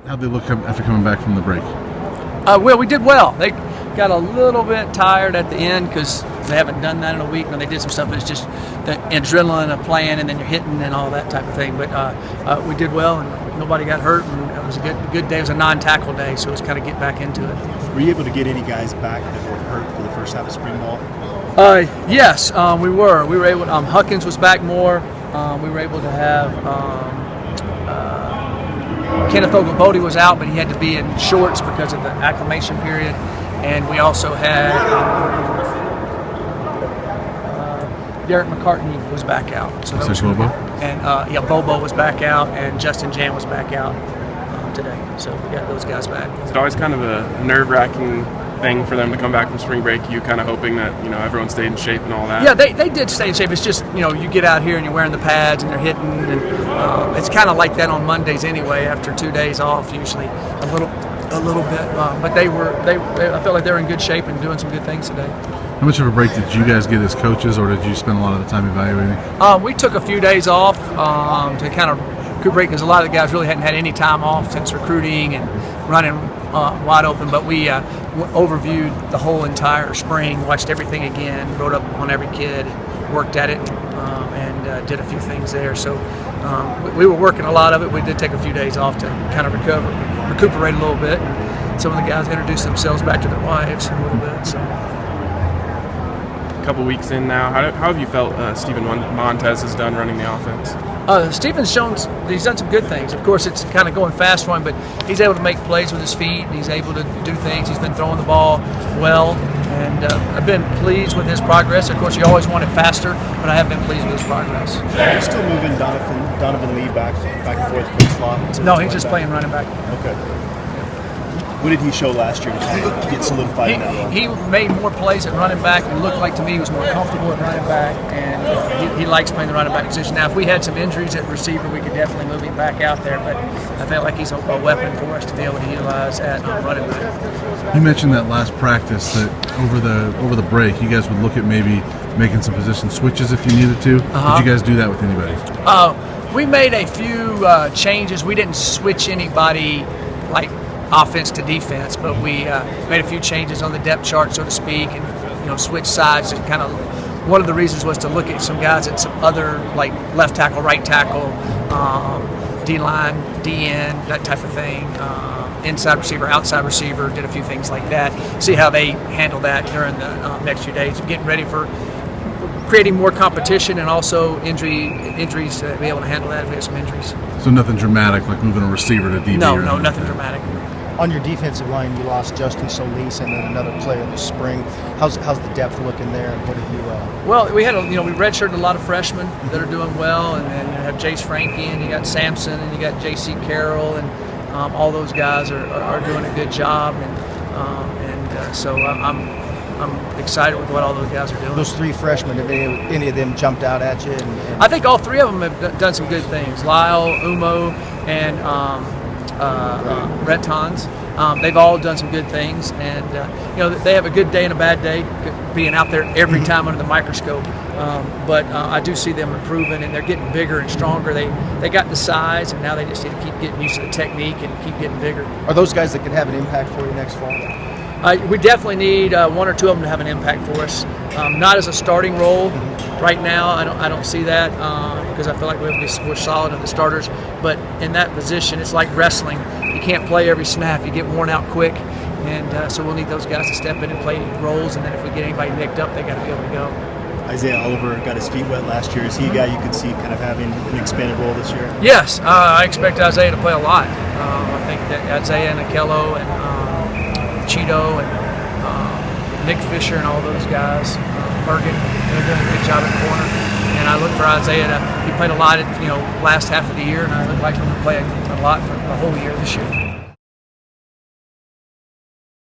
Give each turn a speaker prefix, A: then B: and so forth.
A: How'd they look after coming back from the break?
B: Well, we did well. They got a little bit tired at the end because they haven't done that in a week. When they did some stuff, it's just the adrenaline of playing and then you're hitting and all that type of thing. But we did well, and nobody got hurt, and it was a good day. It was a non-tackle day, so it was kind of get back into it.
C: Were you able to get any guys back that were hurt for the first half of spring ball?
B: Yes, we were. We were able. Huckins was back more. We were able to have. Kenneth Oglebody was out, but he had to be in shorts because of the acclimation period. And we also had Derek McCartney was back out. So
A: Bobo?
B: And Bobo was back out, and Justin Jan was back out today. So we got those guys back.
D: It's always kind of a nerve-wracking thing for them to come back from spring break. You kind of hoping that everyone stayed in shape and all that.
B: Yeah, they did stay in shape. It's just you get out here and you're wearing the pads and they're hitting, and it's kind of like that on Mondays anyway. After 2 days off, usually a little bit. But they I felt like they were in good shape and doing some good things today.
A: How much of a break did you guys get as coaches, or did you spend a lot of the time evaluating?
B: We took a few days off to kind of recuperate because a lot of the guys really hadn't had any time off since recruiting and running wide open. But we overviewed the whole entire spring, watched everything again, wrote up on every kid, worked at it, and did a few things there. So we were working a lot of it. We did take a few days off to kind of recuperate a little bit. Some of the guys introduced themselves back to their wives a little bit. So.
D: A couple weeks in now, how have you felt Steven Montez has done running the offense?
B: Steven's shown he's done some good things. Of course, it's kind of going fast for him, but he's able to make plays with his feet, and he's able to do things. He's been throwing the ball well, and I've been pleased with his progress. Of course, you always want it faster, but I have been pleased with his progress.
C: Are you still moving Donovan Lee back and forth from the slot?
B: No, he's just playing running back.
C: Okay. What did he show last year to kind of get solidified in that role?
B: He made more plays at running back. It looked like to me he was more comfortable at running back, and he likes playing the running back position. Now, if we had some injuries at receiver, we could definitely move him back out there, but I felt like he's a weapon for us to be able to utilize at running back.
A: You mentioned that last practice that over the break, you guys would look at maybe making some position switches if you needed to. Did you guys do that with anybody?
B: We made a few changes. We didn't switch anybody like offense to defense, but we made a few changes on the depth chart, so to speak, and switch sides. And kind of one of the reasons was to look at some guys at some other, like left tackle, right tackle, D line, DN, that type of thing. Inside receiver, outside receiver. Did a few things like that. See how they handle that during the next few days. Getting ready for creating more competition and also injuries to be able to handle that if we have some injuries.
A: So nothing dramatic like moving a receiver to DB?
B: No, nothing dramatic.
E: On your defensive line, you lost Justin Solis and then another player in the spring. How's the depth looking there, and what have you?
B: Well, we had we redshirted a lot of freshmen that are doing well, and then you have Jace Frankie, and you got Sampson, and you got J.C. Carroll, and all those guys are doing a good job, and so I'm excited with what all those guys are doing.
E: Those three freshmen, have any of them jumped out at you?
B: I think all three of them have done some good things. Lyle, Umo, and Brett Tons. They've all done some good things, and they have a good day and a bad day, being out there every time under the microscope. But I do see them improving, and they're getting bigger and stronger. They got the size, and now they just need to keep getting used to the technique and keep getting bigger.
E: Are those guys that could have an impact for you next fall?
B: We definitely need one or two of them to have an impact for us. Not as a starting role right now. I don't see that because I feel like we're solid in the starters. But in that position, it's like wrestling. You can't play every snap. You get worn out quick, and so we'll need those guys to step in and play roles. And then if we get anybody nicked up, they got to be able to go.
C: Isaiah Oliver got his feet wet last year. Is he a guy you could see kind of having an expanded role this year?
B: Yes, I expect Isaiah to play a lot. I think that Isaiah and Akello and Cheeto and Nick Fisher and all those guys, Bergen, they're doing a good job at corner. And I look for Isaiah he played a lot at last half of the year, and I look like he'll play a lot for the whole year this year.